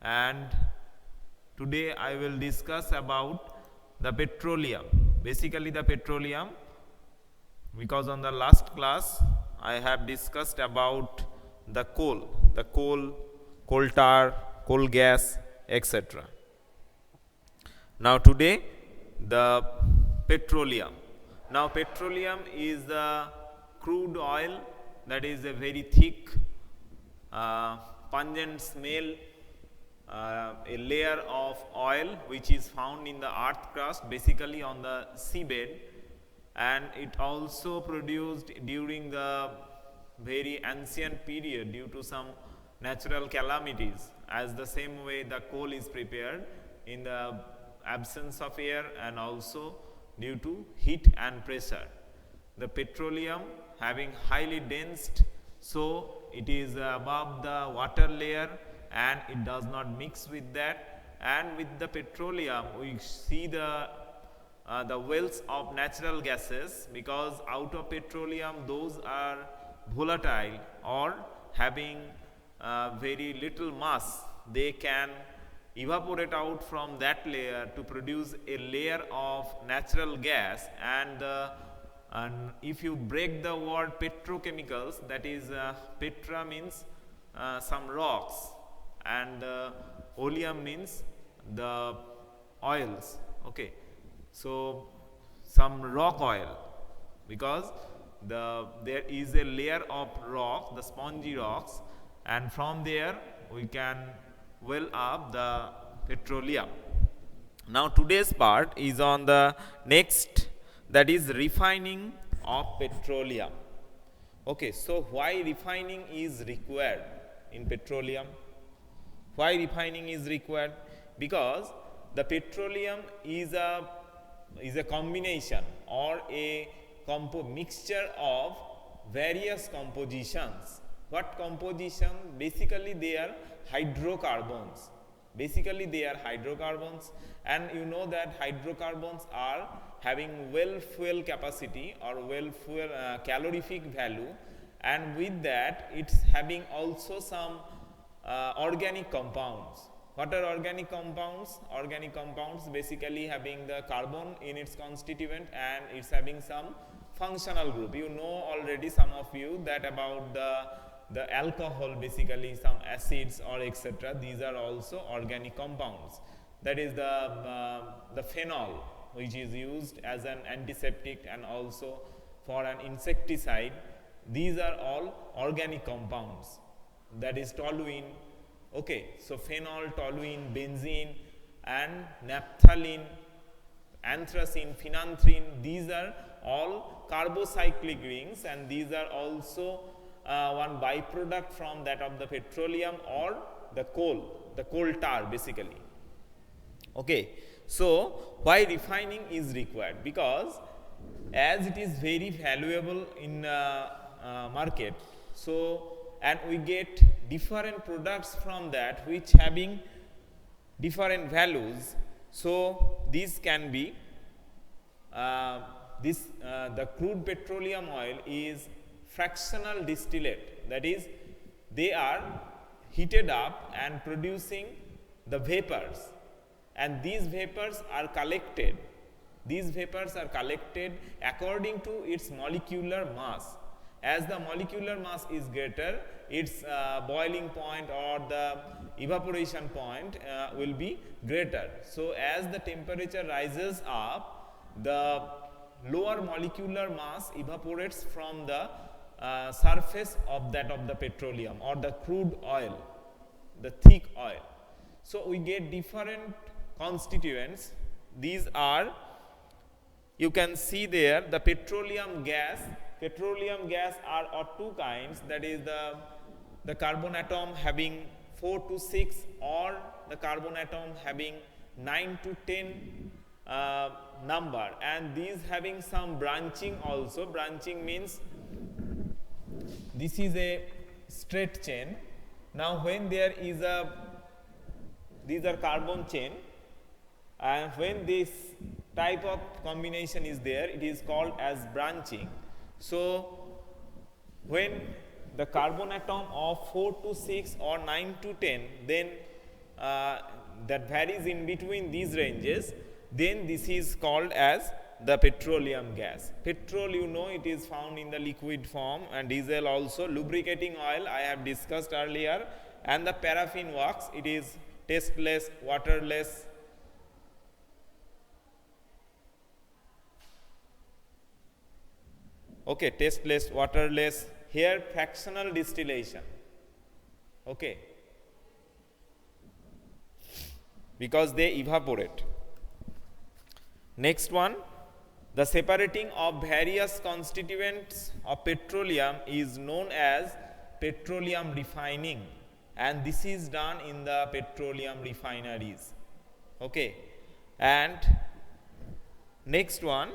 and today I will discuss about the petroleum, basically the petroleum, because on the last class I have discussed about the coal tar, coal gas, etc. Now today the petroleum. Now petroleum is the crude oil that is a very thick, pungent smell, a layer of oil which is found in the earth crust, basically on the seabed, and it also produced during the very ancient period due to some natural calamities, as the same way the coal is prepared in the absence of air and also due to heat and pressure. The petroleum having highly dense, so it is above the water layer and it does not mix with that, and with the petroleum we see the wells of natural gases, because out of petroleum those are volatile or having very little mass, they can evaporate out from that layer to produce a layer of natural gas, and if you break the word petrochemicals, that is petra means some rocks, and oleum means the oils. Okay, so some rock oil, because there is a layer of rock, the spongy rocks, and from there we can well up the petroleum. Now today's part is on the next, that is refining of petroleum. Okay, so why refining is required in petroleum? Why refining is required? Because the petroleum is a combination or a mixture of various compositions. What composition? Basically they are hydrocarbons. And you know that hydrocarbons are having well fuel capacity or well fuel calorific value, and with that it's having also some organic compounds. What are organic compounds? Organic compounds basically having the carbon in its constituent and it's having some functional group. You know already, some of you, that about the alcohol, basically some acids or etc. These are also organic compounds. That is the phenol, which is used as an antiseptic and also for an insecticide. These are all organic compounds. That is toluene. Okay, so phenol, toluene, benzene, and naphthalene, anthracene, phenanthrene, these are all carbocyclic rings, and these are also one byproduct from that of the petroleum or the coal tar basically. Okay, so why refining is required? Because as it is very valuable in market, so and we get different products from that which having different values, so these can be the crude petroleum oil is fractional distillate, that is they are heated up and producing the vapors, and these vapors are collected according to its molecular mass. As the molecular mass is greater, its boiling point or the evaporation point will be greater. So as the temperature rises up, the lower molecular mass evaporates from the surface of that of the petroleum or the crude oil, the thick oil. So we get different constituents. These are, you can see there, the petroleum gas. Petroleum gas are of two kinds, that is the carbon atom having 4 to 6 or the carbon atom having 9 to 10 number, and these having some branching also. Branching means this is a straight chain. Now when there is these are carbon chain, and when this type of combination is there, it is called as branching. So when the carbon atom of 4 to 6 or 9 to 10, then that varies in between these ranges, then this is called as the petroleum gas. Petrol, you know, it is found in the liquid form, and diesel also. Lubricating oil I have discussed earlier, and the paraffin wax, it is tasteless, waterless. Okay, tasteless, waterless. Here fractional distillation. Okay, because they evaporate. Next one, the separating of various constituents of petroleum is known as petroleum refining, and this is done in the petroleum refineries. Okay, and next one,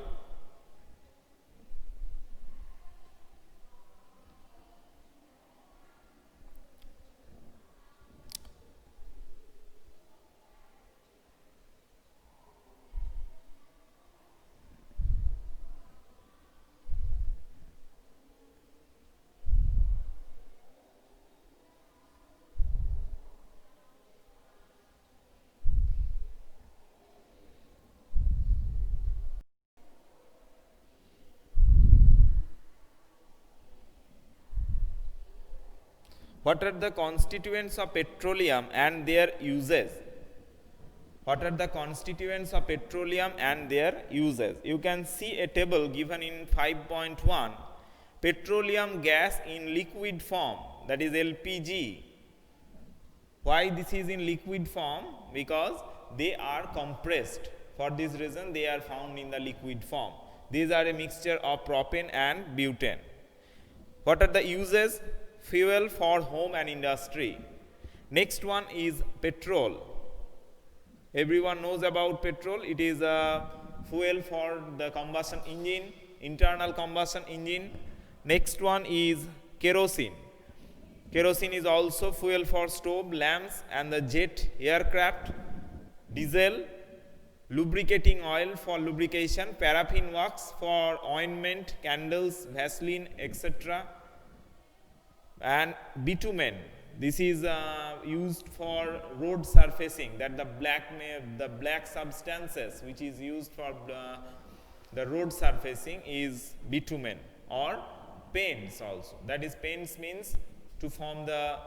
what are the constituents of petroleum and their uses? What are the constituents of petroleum and their uses? You can see a table given in 5.1. Petroleum gas in liquid form, that is LPG. Why this is in liquid form? Because they are compressed. For this reason, they are found in the liquid form. These are a mixture of propane and butane. What are the uses? Fuel for home and industry. Next one is petrol. Everyone knows about petrol. It is a fuel for the combustion engine, internal combustion engine. Next one is kerosene. Kerosene is also fuel for stove, lamps, and the jet aircraft. Diesel, lubricating oil for lubrication, paraffin wax for ointment, candles, Vaseline, etc. And bitumen, this is used for road surfacing, that the black substances which is used for the road surfacing is bitumen, or paints also. That is, paints means to form the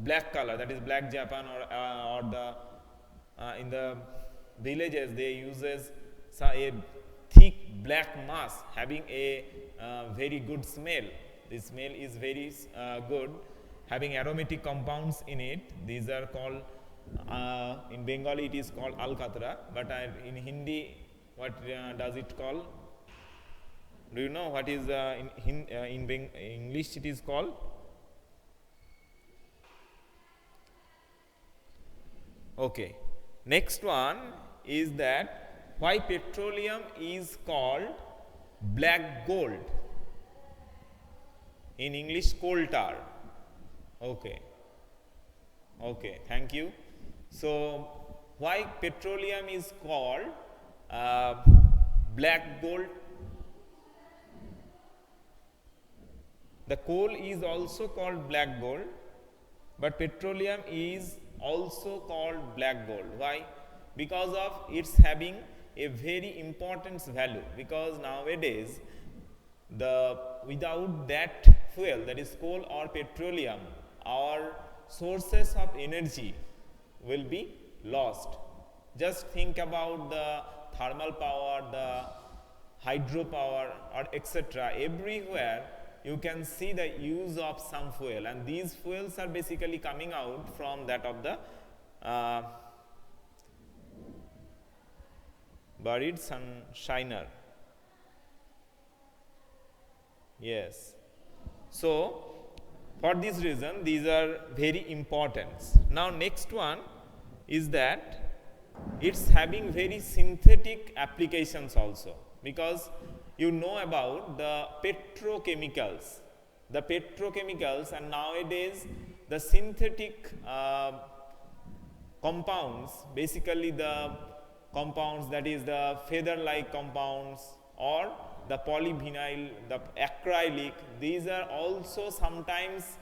black color, that is black Japan, or the in the villages they uses a thick black mass having a very good smell. The smell is very good, having aromatic compounds in it. These are called, in Bengali it is called alkatra, but in Hindi, what does it call? Do you know what is in English it is called? Okay. Next one is that why petroleum is called black gold. In English, coal tar. Okay. Okay, thank you. So, why petroleum is called black gold? The coal is also called black gold, but petroleum is also called black gold. Why? Because of its having a very important value, because nowadays without that fuel, that is coal or petroleum, our sources of energy will be lost. Just think about the thermal power, the hydropower, or etc. Everywhere you can see the use of some fuel, and these fuels are basically coming out from that of the buried sunshiner. Yes. So, for this reason, these are very important. Now, next one is that it's having very synthetic applications also, because you know about the petrochemicals. The petrochemicals, and nowadays the synthetic compounds, basically the compounds, that is the feather-like compounds, or the polyvinyl, the acrylic, these are also sometimes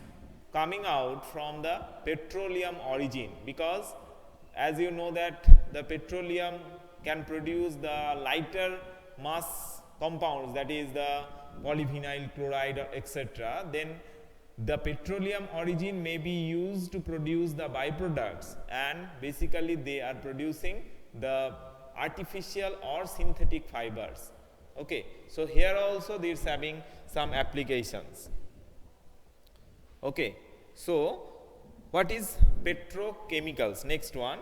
coming out from the petroleum origin, because as you know that the petroleum can produce the lighter mass compounds, that is the polyvinyl chloride etc. Then the petroleum origin may be used to produce the byproducts, and basically they are producing the artificial or synthetic fibers. Okay, so here also there is having some applications. Okay, so what is petrochemicals? Next one.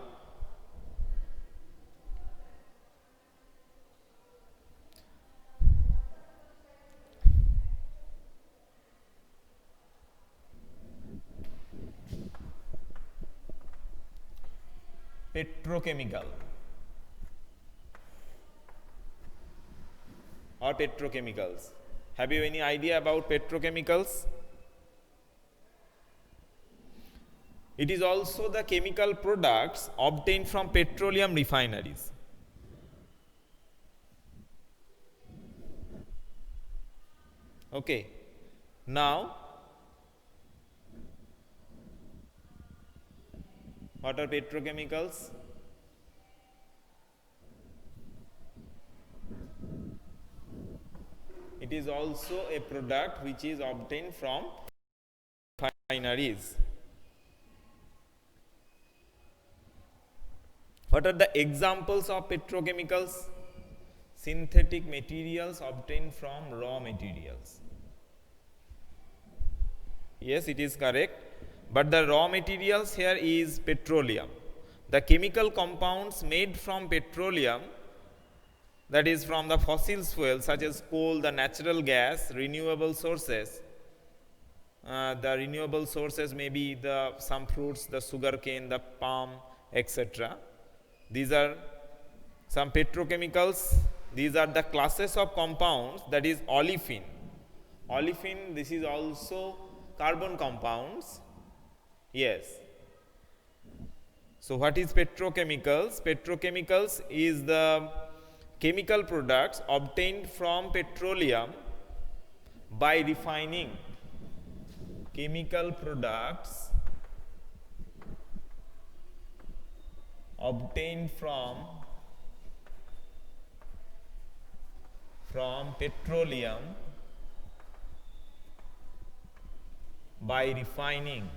Petrochemical or petrochemicals. Have you any idea about petrochemicals? It is also the chemical products obtained from petroleum refineries. Okay. Now, what are petrochemicals? It is also a product which is obtained from refineries. What are the examples of petrochemicals? Synthetic materials obtained from raw materials. Yes, it is correct. But the raw materials here is petroleum. The chemical compounds made from petroleum, that is from the fossil fuels such as coal, the natural gas, renewable sources. The renewable sources may be some fruits, the sugarcane, the palm, etc. These are some petrochemicals. These are the classes of compounds, that is olefin. Olefin, this is also carbon compounds. Yes. So what is petrochemicals? Petrochemicals is the chemical products obtained from petroleum by refining. Chemical products obtained from petroleum by refining.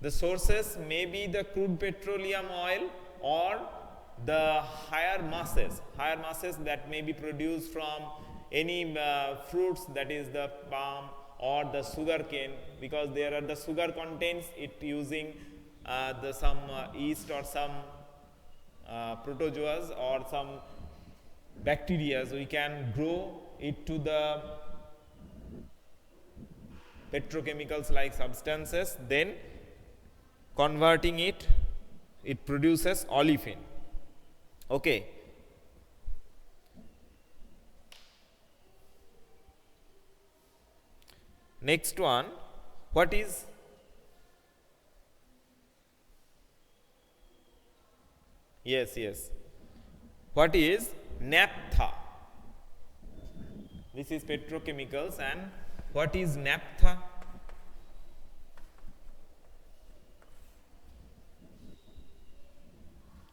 The sources may be the crude petroleum oil or the higher masses that may be produced from any fruits, that is the palm or the sugar cane, because there are the sugar contains it using some yeast or some protozoas or some bacteria. We can grow it to the petrochemicals like substances, then converting it produces olefin. Okay. Next one, what is what is naphtha? This is petrochemicals, and what is naphtha?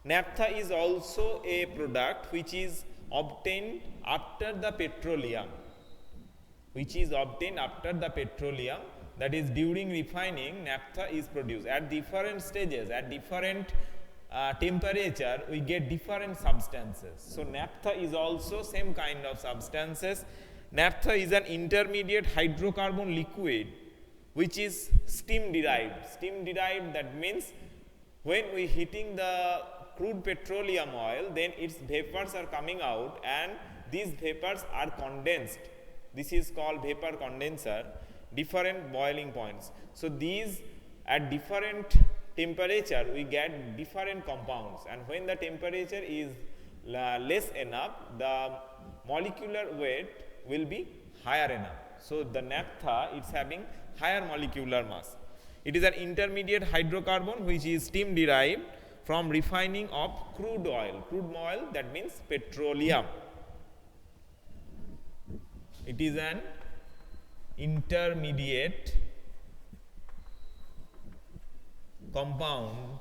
Naphtha is also a product which is obtained after the petroleum, that is during refining. Naphtha is produced at different stages, at different temperature we get different substances. So naphtha is also same kind of substances. Naphtha is an intermediate hydrocarbon liquid which is steam derived. That means when we heating the crude petroleum oil, then its vapors are coming out and these vapors are condensed. This is called vapor condenser, different boiling points. So these at different temperature we get different compounds, and when the temperature is less enough, the molecular weight will be higher enough. So the naphtha is having higher molecular mass. It is an intermediate hydrocarbon which is steam derived from refining of crude oil, that means petroleum. It is an intermediate compound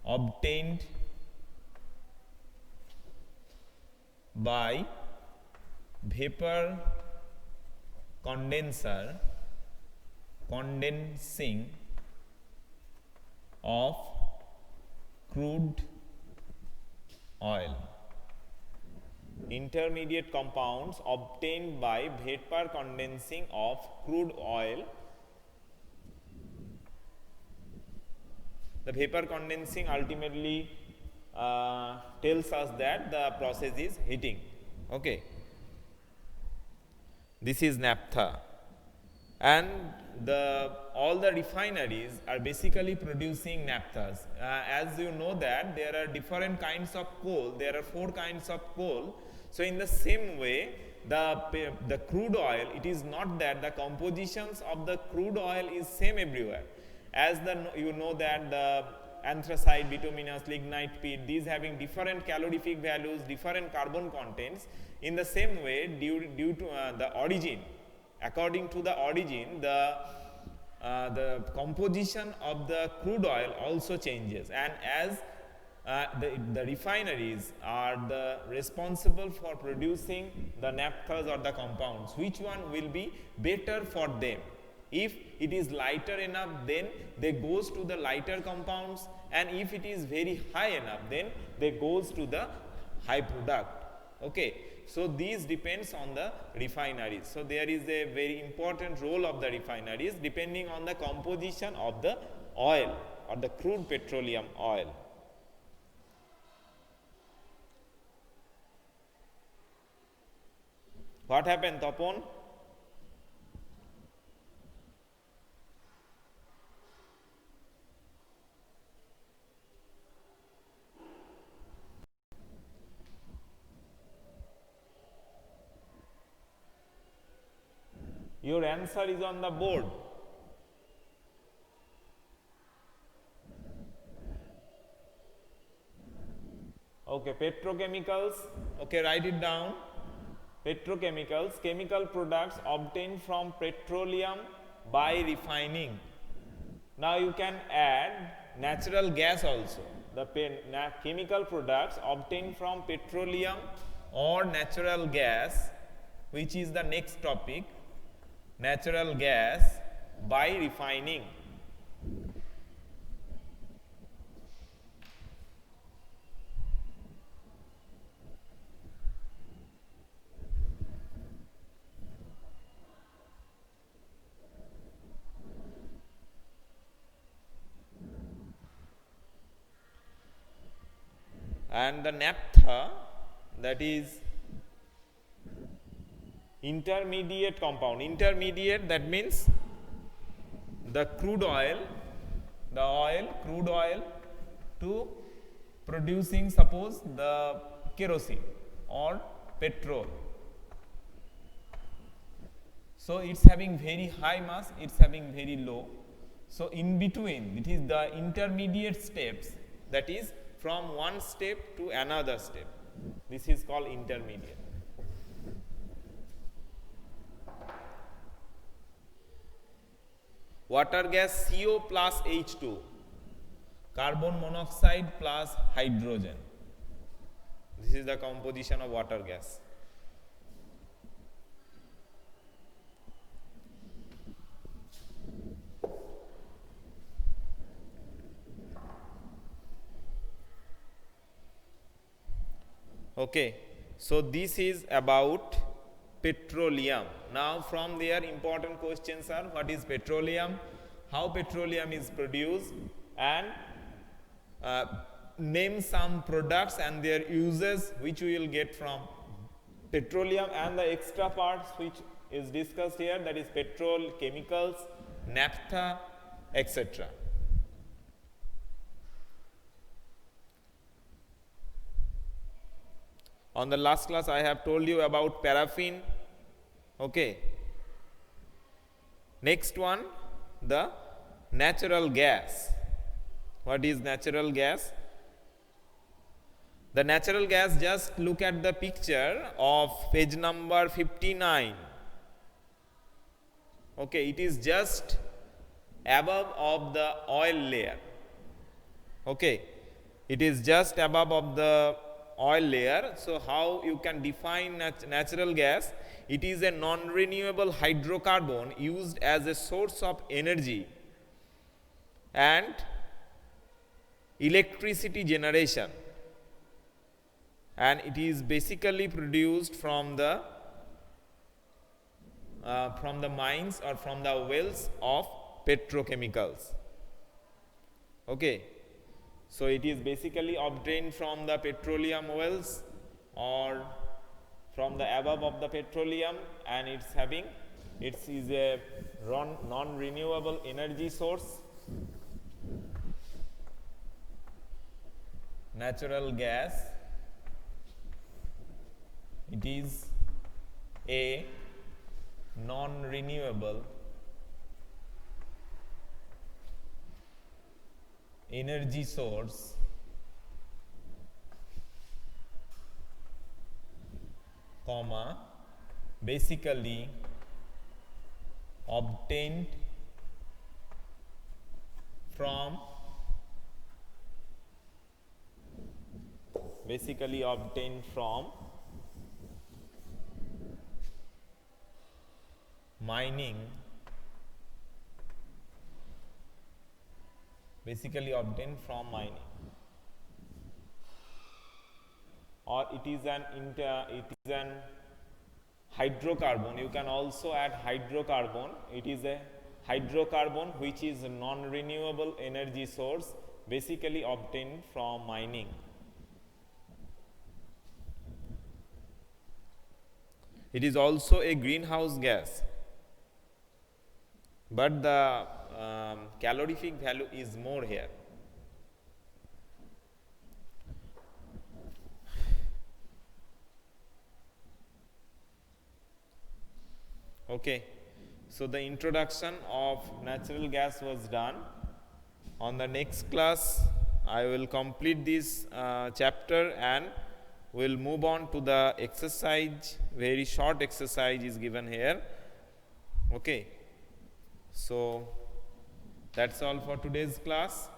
obtained by vapor condenser condensing of crude oil. Intermediate compounds obtained by vapor condensing of crude oil. The vapor condensing ultimately tells us that the process is heating. Okay. This is naphtha, and all the refineries are basically producing naphthas. As you know that there are different kinds of coal, there are 4 kinds of coal. So in the same way, the crude oil, it is not that the compositions of the crude oil is same everywhere. As you know that the anthracite, bituminous, lignite, peat, these having different calorific values, different carbon contents. In the same way, due to the origin, according to the origin, the composition of the crude oil also changes, and as the refineries are responsible for producing the naphthas or the compounds, which one will be better for them? If it is lighter enough, then they goes to the lighter compounds, and if it is very high enough, then they goes to the high product. Okay. So these depends on the refineries. So there is a very important role of the refineries depending on the composition of the oil or the crude petroleum oil. What happened, Tapon? Your answer is on the board. Okay, petrochemicals. Okay, write it down. Petrochemicals, chemical products obtained from petroleum by refining. Now you can add natural gas also. The chemical products obtained from petroleum or natural gas, which is the next topic. Natural gas by refining. And the naphtha, that is intermediate compound. Intermediate, that means the crude oil, crude oil to producing, suppose, the kerosene or petrol. So it's having very high mass, it's having very low. So in between, it is the intermediate steps, that is from one step to another step. This is called intermediate. Water gas CO plus H2, carbon monoxide plus hydrogen. This is the composition of water gas. Okay, so this is about petroleum. Now from there important questions are, what is petroleum, how petroleum is produced, and name some products and their uses which we will get from petroleum, and the extra parts which is discussed here, that is petrol, chemicals, naphtha, etc. On the last class I have told you about paraffin. Okay. Next one, the natural gas. What is natural gas? The natural gas, just look at the picture of page number 59. Okay, it is just above of the oil layer. Okay, it is just above of the oil layer. So how you can define natural gas? It is a non-renewable hydrocarbon used as a source of energy and electricity generation, and it is basically produced from the mines or from the wells of petrochemicals. Okay, so it is basically obtained from the petroleum wells or from the above of the petroleum, and it is a non-renewable energy source. Natural gas, it is a non-renewable energy source comma basically obtained from mining, or it is an hydrocarbon. You can also add hydrocarbon. It is a hydrocarbon which is a non-renewable energy source basically obtained from mining. It is also a greenhouse gas, but the calorific value is more here. Okay, so the introduction of natural gas was done. On the next class, I will complete this chapter and we'll move on to the exercise. Very short exercise is given here. Okay, so that's all for today's class.